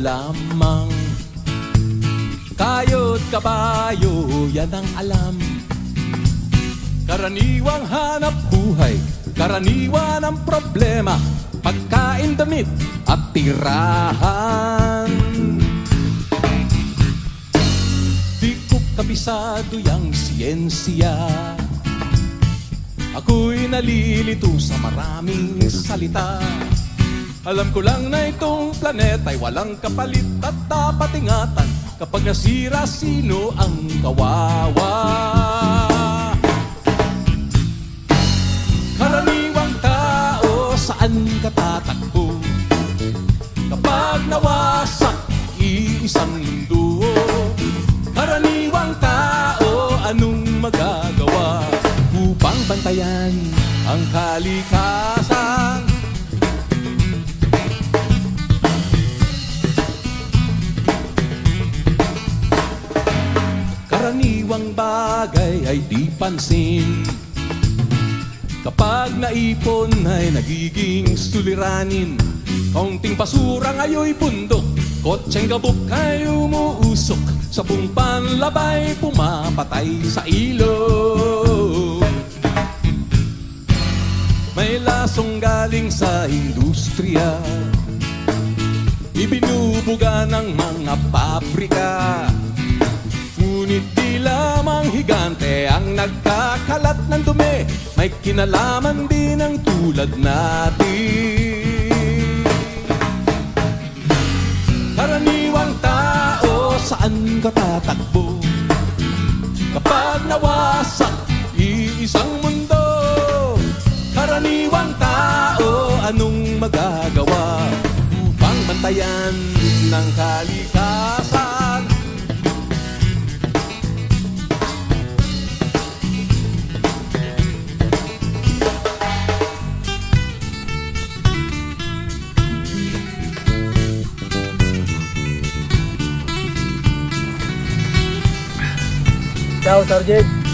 lamang. Kayo't kabayo, yan ang alam. Karaniwang hanap buhay, karaniwan ang problema, pagkain, damit at tirahan. Di ko kabisado yang siyensya, ako'y nalilito sa maraming salita. Alam ko lang na itong planeta'y walang kapalit at dapat ingatan. Kapag nasira, sino ang kawawa? Karaniwang tao, saan ka tatakbo? Kapag nawasak, iisang mundo. Karaniwang tao, anong magagawa upang bantayan ang kalikasan? Karaniwang bagay ay di pansin. Kapag naipon ay nagiging suliranin. Kaunting basura ngayon'y bundok, kotseng gabok ay umuusok. Sabong panlabay pumapatay sa ilog. May lasong galing sa industriya, ibinubuga ng mga pabrika. Ngunit di lamang higante ang nagkakalat ng dumi, may kinalaman din ang tulad natin. Karaniwang tao, saan ka tatakbo? Kapag nawasak, iisang mundo. Karaniwang tao, anong magagawa upang bantayan ng kalikasan? Ciao, Sergeant.